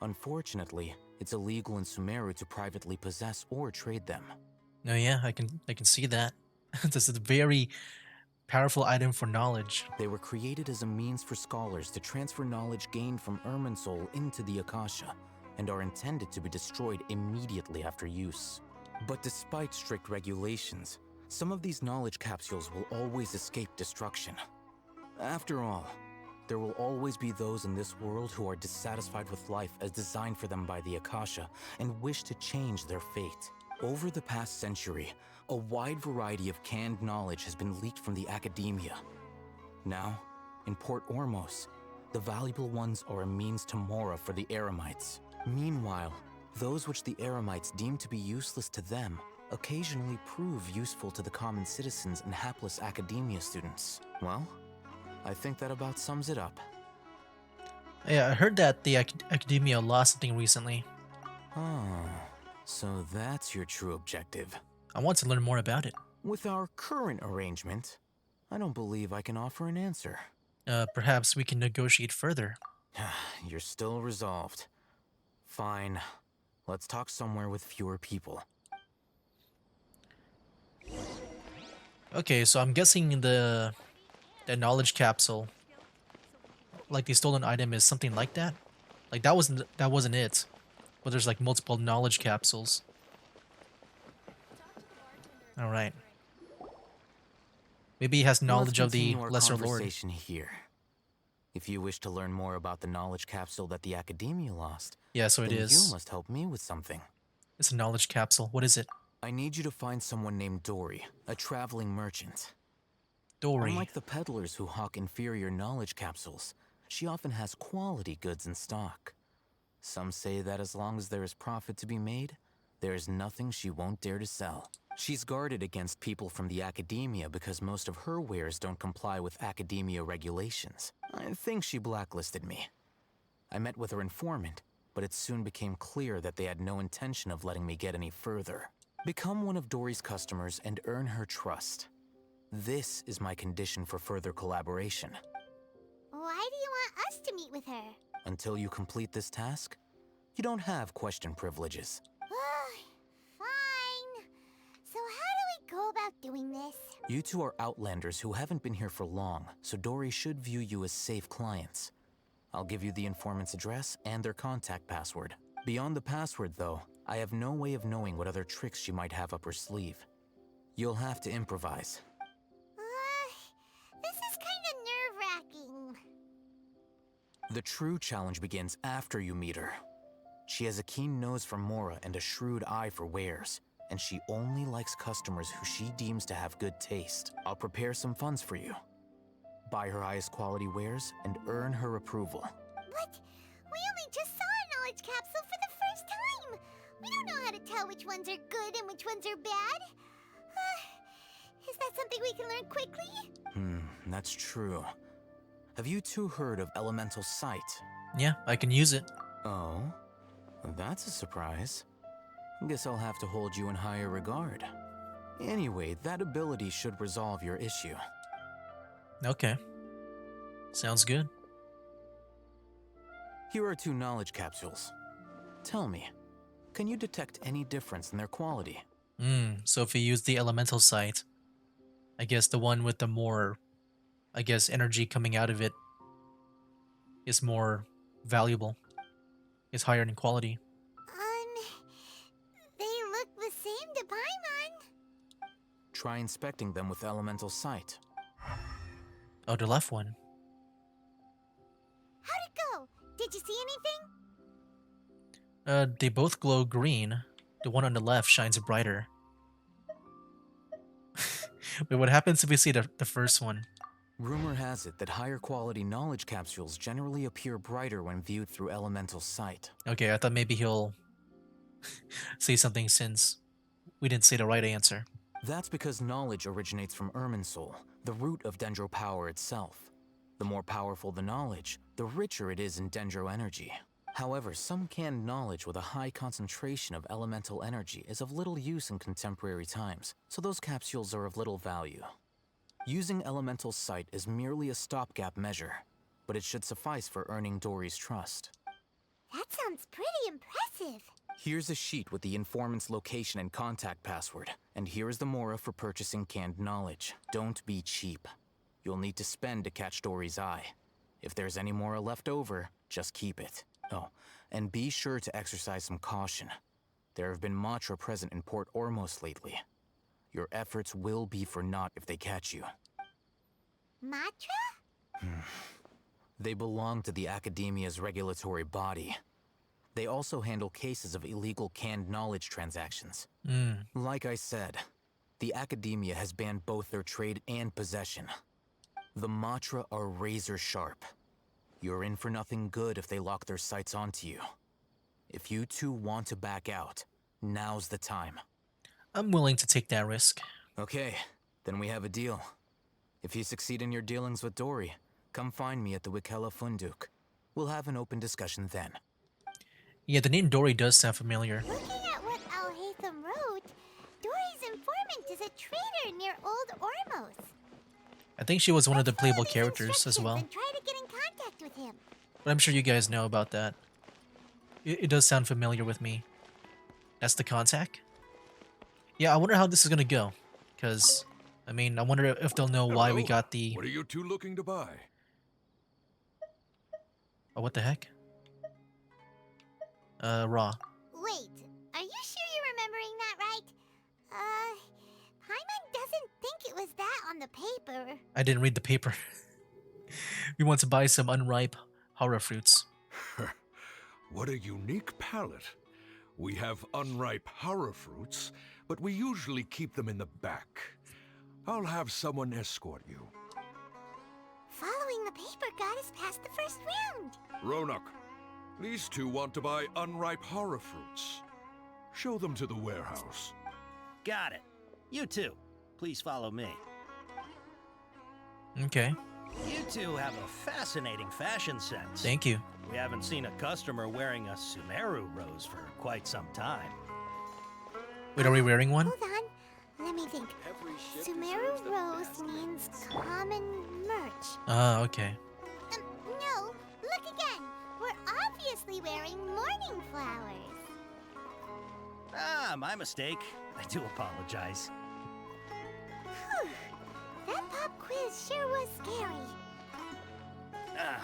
Unfortunately, it's illegal in Sumeru to privately possess or trade them. Oh yeah, I can see that. This is a very powerful item for knowledge. They were created as a means for scholars to transfer knowledge gained from Irminsul into the Akasha, and are intended to be destroyed immediately after use. But despite strict regulations, some of these knowledge capsules will always escape destruction. After all, there will always be those in this world who are dissatisfied with life as designed for them by the Akasha and wish to change their fate. Over the past century, a wide variety of canned knowledge has been leaked from the academia. Now, in Port Ormos, the valuable ones are a means to Mora for the Eremites. Meanwhile, those which the Eremites deem to be useless to them occasionally prove useful to the common citizens and hapless academia students. Well, I think that about sums it up. Yeah, I heard that the academia lost something recently. Oh, so that's your true objective. I want to learn more about it. With our current arrangement, I don't believe I can offer an answer. Perhaps we can negotiate further. You're still resolved. Fine. Let's talk somewhere with fewer people. Okay, so I'm guessing the knowledge capsule, like the stolen item, is something like that. Like that wasn't it, but there's like multiple knowledge capsules. All right. Maybe he has knowledge of the Lesser Lord. Conversation here. If you wish to learn more about the knowledge capsule that the Academia lost, yeah, so it then is. You must help me with something. It's a knowledge capsule. What is it? I need you to find someone named Dory, a traveling merchant. Dory. Unlike the peddlers who hawk inferior knowledge capsules, she often has quality goods in stock. Some say that as long as there is profit to be made, there is nothing she won't dare to sell. She's guarded against people from the Academia because most of her wares don't comply with Academia regulations. I think she blacklisted me. I met with her informant, but it soon became clear that they had no intention of letting me get any further. Become one of Dory's customers and earn her trust. This is my condition for further collaboration. Why do you want us to meet with her? Until you complete this task, you don't have question privileges. Fine. So how do we go about doing this? You two are outlanders who haven't been here for long, so Dory should view you as safe clients. I'll give you the informant's address and their contact password. Beyond the password, though, I have no way of knowing what other tricks she might have up her sleeve. You'll have to improvise. This is kind of nerve-wracking. The true challenge begins after you meet her. She has a keen nose for Mora and a shrewd eye for wares, and she only likes customers who she deems to have good taste. I'll prepare some funds for you. Buy her highest quality wares and earn her approval. But we only just saw a knowledge capsule for the first time. We don't know how to tell which ones are good and which ones are bad. Is that something we can learn quickly? That's true. Have you two heard of Elemental Sight? Yeah, I can use it. Oh? That's a surprise. Guess I'll have to hold you in higher regard. Anyway, that ability should resolve your issue. Okay. Sounds good. Here are 2 knowledge capsules. Tell me, can you detect any difference in their quality? So if you use the elemental sight, I guess the one with the more, I guess, energy coming out of it is more valuable. Is higher in quality. They look the same to Paimon. Try inspecting them with elemental sight. Oh, the left one. How'd it go? Did you see anything? They both glow green. The one on the left shines brighter. Wait, what happens if we see the first one? Rumor has it that higher quality knowledge capsules generally appear brighter when viewed through elemental sight. Okay, I thought maybe he'll say something since we didn't say the right answer. That's because knowledge originates from Irminsul, the root of Dendro power itself. The more powerful the knowledge, the richer it is in Dendro energy. However, some canned knowledge with a high concentration of elemental energy is of little use in contemporary times, so those capsules are of little value. Using elemental sight is merely a stopgap measure, but it should suffice for earning Dory's trust. That sounds pretty impressive. Here's a sheet with the informant's location and contact password, and here is the mora for purchasing canned knowledge. Don't be cheap. You'll need to spend to catch Dory's eye. If there's any mora left over, just keep it. Oh, and be sure to exercise some caution. There have been Matra present in Port Ormos lately. Your efforts will be for naught if they catch you. Matra? They belong to the Academia's regulatory body. They also handle cases of illegal canned knowledge transactions. Like I said, the Academia has banned both their trade and possession. The Matra are razor sharp. You're in for nothing good if they lock their sights onto you. If you 2 want to back out, now's the time. I'm willing to take that risk. Okay, then we have a deal. If you succeed in your dealings with Dory, come find me at the Wikella Funduk. We'll have an open discussion then. Yeah, the name Dory does sound familiar. Looking at what Alhaitham wrote, Dory's informant is a traitor near Old Ormos. I think she was one of the playable characters as well. And try to get in contact with him. But I'm sure you guys know about that. It does sound familiar with me. That's the contact? Yeah, I wonder how this is gonna go. Because, I mean, I wonder if they'll know why we got the... What are you 2 looking to buy? Oh, what the heck? Raw. Wait, are you sure you're remembering that right? Paimon doesn't think it was that on the paper. I didn't read the paper. We want to buy some unripe horror fruits. What a unique palate. We have unripe horror fruits, but we usually keep them in the back. I'll have someone escort you. Following the paper got us past the first round. Ronak, these 2 want to buy unripe horror fruits. Show them to the warehouse. Got it. You 2, please follow me. Okay. You 2 have a fascinating fashion sense. Thank you. We haven't seen a customer wearing a Sumeru rose for quite some time. Wait, are we wearing one? Hold on. Let me think. Sumeru rose means common merch. Ah, okay. No, look again. We're obviously wearing morning flowers. Ah, my mistake. I do apologize. Whew. That pop quiz sure was scary. Ah,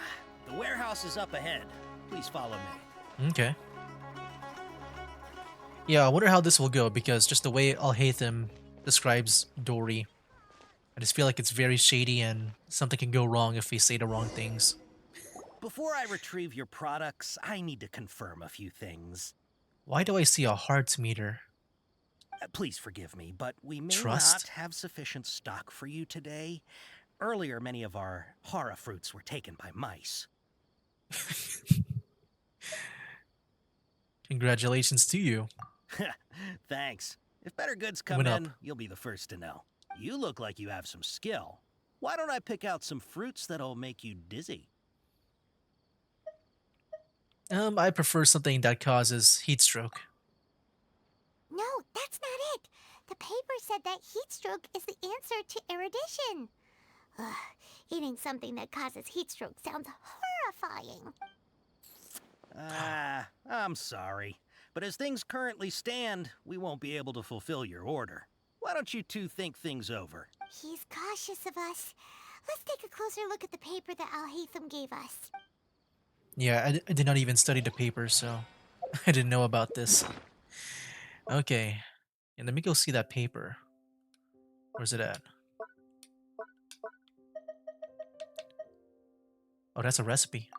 the warehouse is up ahead. Please follow me. Okay. Yeah, I wonder how this will go, because just the way Alhaitham describes Dory, I just feel like it's very shady and something can go wrong if we say the wrong things. Before I retrieve your products, I need to confirm a few things. Why do I see a heart meter? Please forgive me, but we may Trust? not have sufficient stock for you today. Earlier, many of our hara fruits were taken by mice. Congratulations to you. Thanks. If better goods come Went in, up. you'll be the first to know. You look like you have some skill. Why don't I pick out some fruits that'll make you dizzy? I prefer something that causes heat stroke. No, that's not it. The paper said that heat stroke is the answer to erudition. Ugh, eating something that causes heat stroke sounds horrifying. I'm sorry. But as things currently stand, we won't be able to fulfill your order. Why don't you two think things over? He's cautious of us. Let's take a closer look at the paper that Alhaitham gave us. Yeah, I did not even study the paper, so I didn't know about this. Okay, and let me go see that paper. Where's it at? Oh, that's a recipe.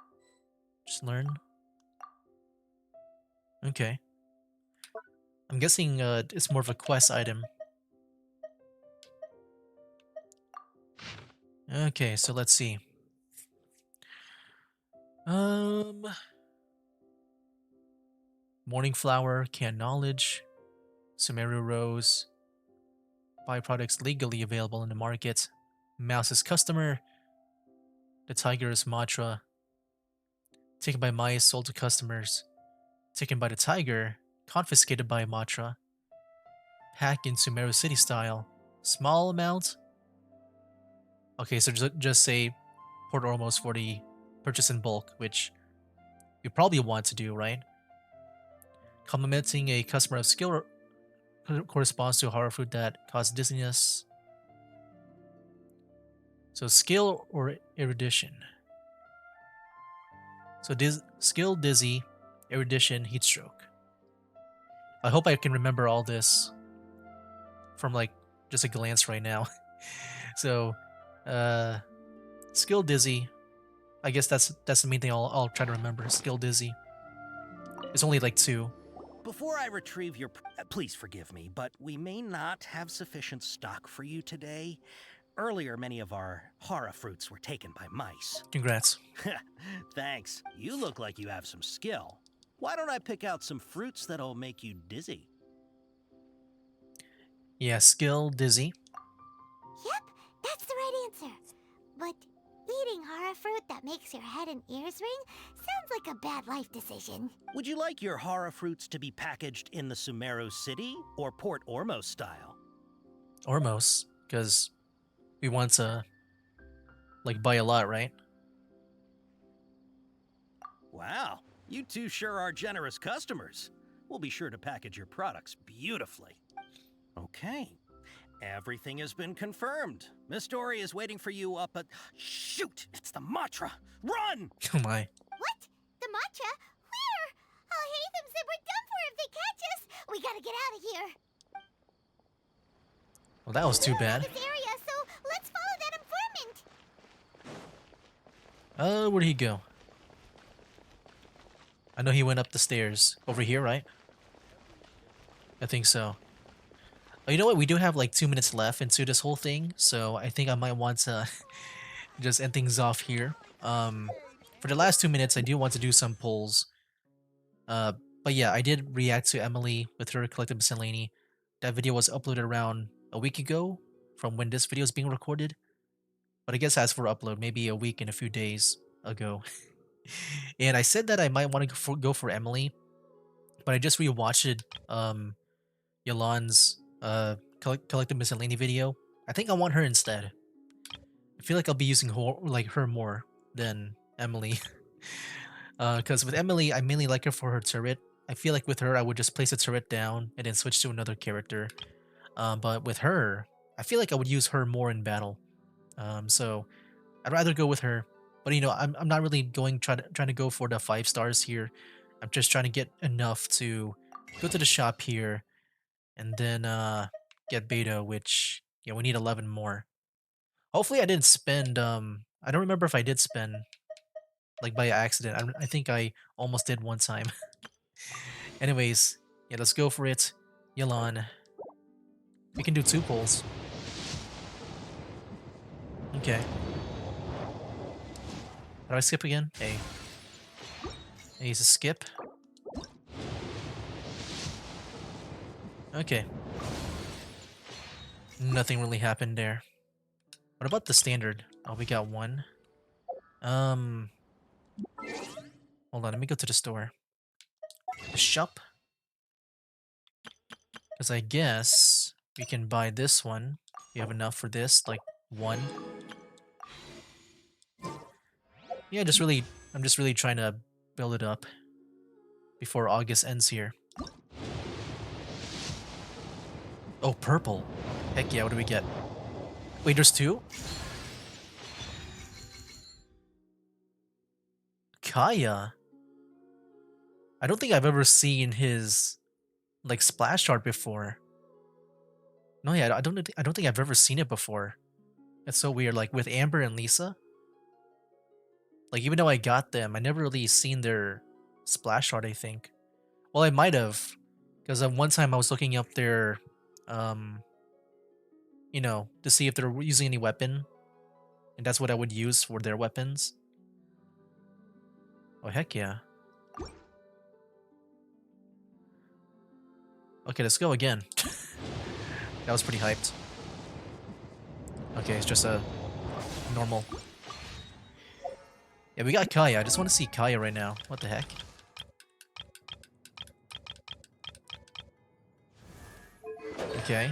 Just learn. Okay. I'm guessing it's more of a quest item. Okay, so let's see. Um, Morning flower, canned knowledge, Sumeru rose, byproducts legally available in the market, mouse's customer, the tiger's mantra, taken by mice, sold to customers, taken by the tiger, confiscated by Matra, pack in Sumeru City style, small amount. Okay, so just say Port Ormos for the purchase in bulk, which you probably want to do, right? Complimenting a customer of skill corresponds to a horror fruit that causes dizziness. So skill or erudition. So skill dizzy, erudition heat stroke. I hope I can remember all this from like just a glance right now. So skill dizzy. I guess that's the main thing I'll try to remember. Skill dizzy. It's only like 2. Before I retrieve your... please forgive me, but we may not have sufficient stock for you today. Earlier, many of our hara fruits were taken by mice. Congrats. Thanks. You look like you have some skill. Why don't I pick out some fruits that'll make you dizzy? Yeah, skill dizzy. Yep, that's the right answer. But eating hara fruit that makes your head and ears ring sounds like a bad life decision. Would you like your hara fruits to be packaged in the Sumeru City or Port Ormos style? Ormos, because we want to like buy a lot, right? Wow, you two sure are generous customers. We'll be sure to package your products beautifully. Okay, everything has been confirmed. Miss Dory is waiting for you up at... Shoot, it's the Matra! Run! Oh my. What? The Matra? Where? Alhaitham said we're done for if they catch us. We gotta get out of here. Well, that was too bad. This area, so let's follow that informant. Where'd he go? I know he went up the stairs. Over here, right? I think so. Oh, you know what? We do have like 2 minutes left into this whole thing, so I think I might want to just end things off here. For the last 2 minutes, I do want to do some polls. But yeah, I did react to Emily with her collected miscellany. That video was uploaded around a week ago from when this video is being recorded. But I guess as for upload, maybe a week and a few days ago. And I said that I might want to go for Emily, but I just rewatched Yolan's collected miscellany video. I think I want her instead. I feel like I'll be using her more than Emily. Because with Emily, I mainly like her for her turret. I feel like with her, I would just place a turret down and then switch to another character. But with her, I feel like I would use her more in battle. So I'd rather go with her. But you know, I'm not really trying to go for the 5 stars here. I'm just trying to get enough to go to the shop here and then get beta, which yeah, we need 11 more. Hopefully I didn't spend I don't remember if I did spend like by accident. I think I almost did one time. Anyways, yeah, let's go for it. Yelan. We can do 2 polls. Okay. How do I skip again? A. A is a skip. Okay. Nothing really happened there. What about the standard? Oh, we got 1. Hold on, let me go to the store. The shop. Because I guess we can buy this one. We have enough for this, like 1. Yeah, I'm just really trying to build it up. before August ends here. Oh, purple. Heck yeah, what do we get? Wait, there's 2? Kaya. I don't think I've ever seen his like splash art before. No, yeah, I don't think I've ever seen it before. It's so weird. Like with Amber and Lisa, like even though I got them, I never really seen their splash art. I think. Well, I might have, because one time I was looking up their, you know, to see if they're using any weapon, and that's what I would use for their weapons. Oh heck yeah. Okay, let's go again. That was pretty hyped. Okay, it's just a normal. Yeah, we got Kaya. I just want to see Kaya right now. What the heck? Okay,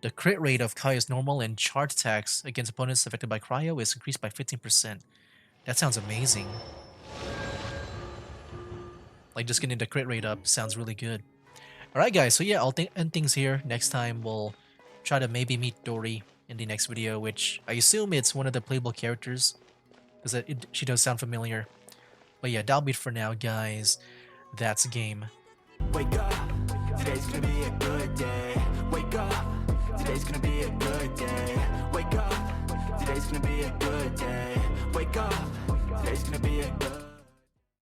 the crit rate of Kaya's normal and charge attacks against opponents affected by cryo is increased by 15%. That sounds amazing. Like, just getting the crit rate up sounds really good. Alright guys, so yeah, I'll end things here. Next time we'll try to maybe meet Dory in the next video, which I assume it's one of the playable characters, because she does sound familiar. But yeah, that'll be it for now, guys. That's game. Wake up, today's gonna be a good day. Wake up, today's gonna be a good day. Wake up, today's gonna be a good day. Wake up, today's gonna be a good